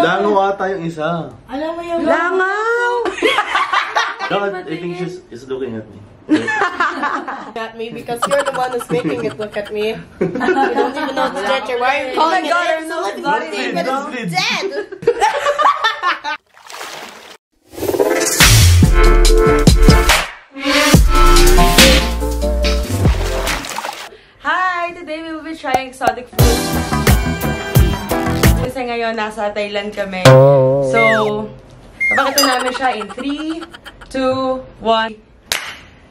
Langaw ata yung isa. Alam mo yung... Langaw! I think she's looking at me. At me because you're the one who's making it look at me. You don't even know the stretcher. Why are you calling it? I'm so excited, but it's dead. Hi! Today we will be trying exotic food. Kasi ngayon nasa Thailand kami. So, papakita namin siya in 3, 2, 1.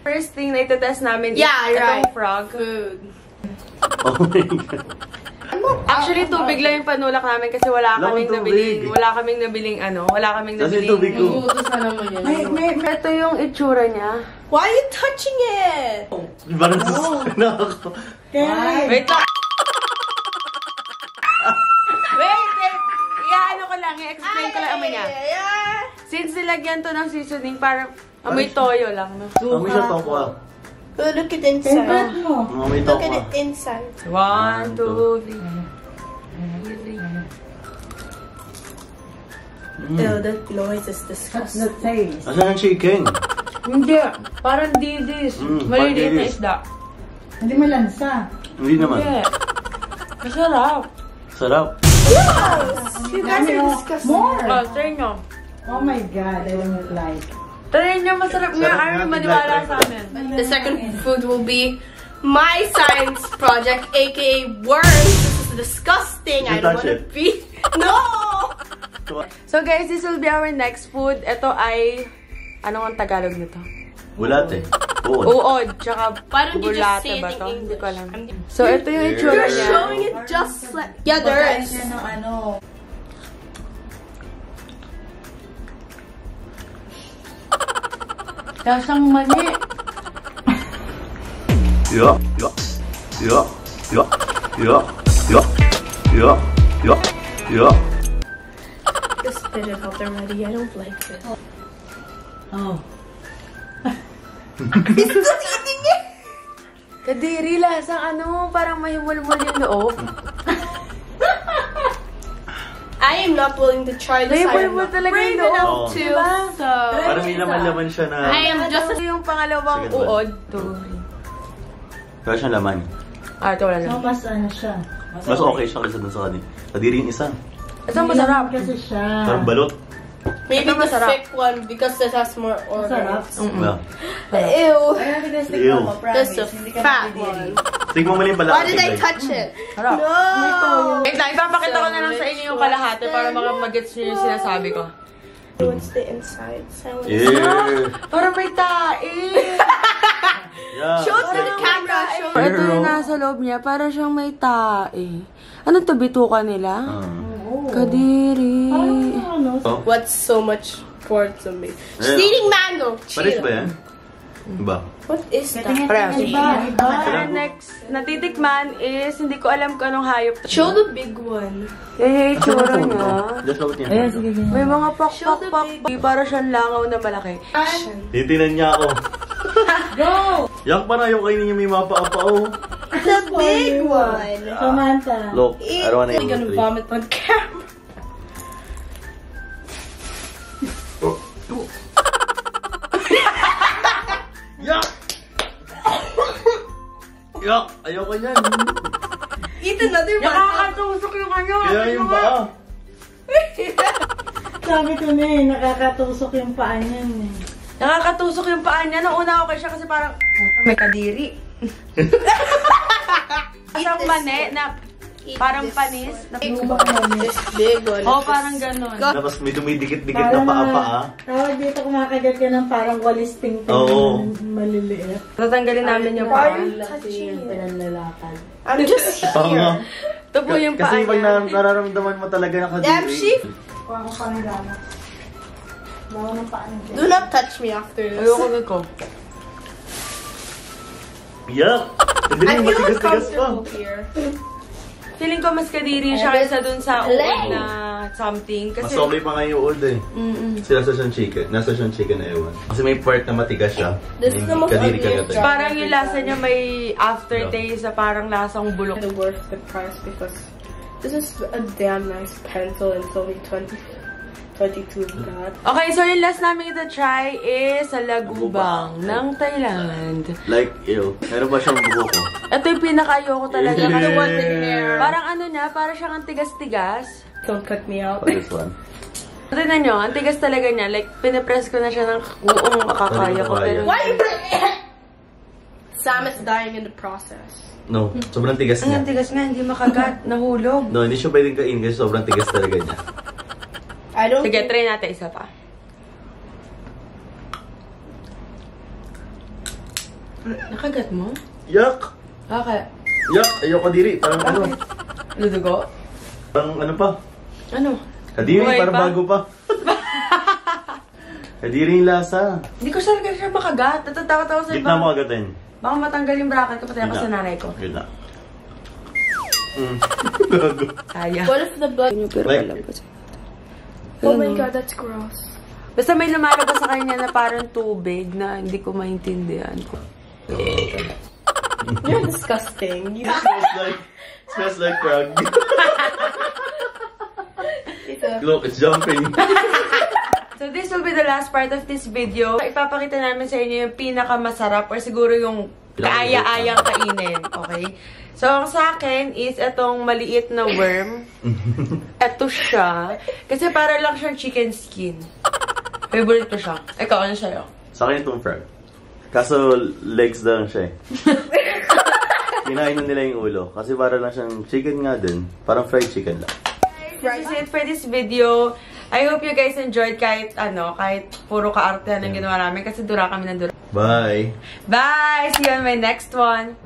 First thing na itetest namin is itong frog. Food. Oh my God. Actually, tubig lang yung panulak namin kasi wala kaming nabiling tubig ko. Ito yung itsura niya. Why are you touching it? Parang susana ako. Wait lang. Wait. Ano ko lang, i-explain ko lang amoy niya. Since nilagyan to ng seasoning, parang amoy toyo lang. Amoy siya tokwa. Look at inside. Amoy Look tokwa. at it inside. 1, 2, 3. Ew, that noise is disgusting. the taste. Asan ang chicken? Hindi. Parang didis. Maliliit na isda. Hindi malansa. Hindi naman. Hindi. Masarap. Sarap. You guys are disgusting. More! Oh, try nyo. Oh my God, I don't like. Try nyo, masarap nga. Sarap Ay, nga, maniwala tignan. sa amin. The second food will be my science project, aka worms. This is disgusting. I don't want to be. No! So guys, this will be our next food. Ito ay, anong ang Tagalog nito? Bulate. Uod. Uod, tsaka Why don't you just bulate say it ba in to? Hindi ko alam. English? So ito yung itsura You're niya. showing it just like... Yeah, there is. Lasang mani. Yeah. Just spit it out already. I don't like it. Oh. He's still eating it! Kadiri, lasang ano, parang mahimulmul yung loob. I am not willing to try this. I am Mahimulmul not talaga brave yung loob. enough to. So, Parang may laman-laman siya na... I am just... Ito yung pangalawang Second one. uod. Wala siyang laman. Ito wala So, lang. mas ano siya? Mas okay siya kaysa dun sa kanil. Kadiri yung isa. Ito masarap. Kasi siya. Parang balot. Maybe Ito the masarap. thick one because it has more Masarap. organs. Yeah. Ew. Ew. That's a fat one. Tignan mo mali yung Why did I palaki. touch it? Sarap. No! Wait lang, ipapakita ko na lang sa inyo yung kalahati para mag-gets nyo yung sinasabi ko. What's the inside? Yeah. Parang may tae. Yeah. Show it to the camera. Show it. Ito yung nasa loob niya, parang siyang may tae. Ano to, bituka nila? Kadiri. What's so much for to me? She's Yeah. eating mango. Pares Chill. ba yan? Diba? What is that? And next, natitikman is, hindi ko alam kung anong hayop to. Show the big one. Yung itsura niya. Just hold niya. Ayan, sige, sige. May mga pak. Para siyang langaw na malaki. Titinan niya ako. Go! Yak pa na yung kainin niya may mapa-apa-o. The big one. Samantha. Look, I don't wanna I'm eat gonna it. vomit on camera. Yak! Yak! Ayoko yan. Eat another one. Nakakatusok yung ano. Kaya yung paa. Sabi ko na eh, nakakatusok yung paa niyan eh. Nakakatusok yung paa niya. Nung una ako siya kasi parang may kadiri. Isang mani na parang panis. This big one. Oh, parang ganon. Tapos may dumidikit-dikit na paa-paa. Tawag dito kumakagat ka ng parang walis ting-ting. Oo. Maliliit. Tatanggalin namin yung paa. Pinanlalakad. I'm just Oo nga. here. Ito po yung paa Kasi pag niya. nararamdaman mo talaga na Damn kadiri. sheep. Kuha ko pa ng gamot. Bawa ng paa niya. Do not touch me after this. Ayoko ko. Yak! Hindi I yung feel matigas-tigas pa. uncomfortable here. Feeling ko mas kadiri siya kaysa dun sa uod na something. Mas Kasi, okay pa nga yung old eh. Sila sa siyang chicken. Nasa siyang chicken na ewan. Kasi may part na matigas siya. This is the most Kadiri ugliest kagat eh. job. parang yung lasa niya may aftertaste na parang lasang bulok. The worth the price because This is a damn nice pencil and it's only 22 baht. Okay, so yung last namin ita-try is sa Lagubang ng Thailand. Like, ew. Meron ba siyang buhok ko? Ito yung pinaka-ayoko talaga. The one in here. Parang ano niya, parang siyang ang tigas-tigas. Don't cut me out. What is one? Tignan nyo, ang tigas talaga niya. Like, pinapress ko na siya ng buong makakaya ko. Pero Why you Sam is dying in the process. No, sobrang tigas niya. ang tigas nga, hindi makagat. Nahulog. No, hindi siya pwedeng kain kasi sobrang tigas talaga niya. I don't Sige, try natin isa pa. Nakagat mo? Yuck! Bakit? Yuck! Ayoko diri. Parang ano? Ludugo? Parang ano pa? Ano? Kadiri, Buhay parang pa? bago pa. Kadiri yung lasa. Hindi ko talaga siya makagat. Natatakot ako sa Gitna mo agatin. Baka matanggal yung bracket ko, pati ako sa nanay ko. Gitna. Gago. Kaya. What if the blood? Like, Oh my god, that's gross. Basta may lumalabas sa kanya na parang tubig na hindi ko maintindihan. You're disgusting. You smells like frog. It's a Look, it's jumping. So this will be the last part of this video. Ipapakita namin sa inyo yung pinakamasarap or siguro yung kaaya-ayang kainin. Okay? So, ang sa akin is itong maliit na worm. Ito siya. Kasi para lang siyang chicken skin. Favorite ko siya. Ikaw, ano sa'yo? Sa akin itong frog. Kaso, legs lang siya eh. Kinain na nila yung ulo. Kasi para lang siyang chicken nga din. Parang fried chicken lang. This is it for this video. I hope you guys enjoyed kahit puro kaartehan ang ginawa namin kasi dura kami ng dura. Bye! Bye! See you on my next one!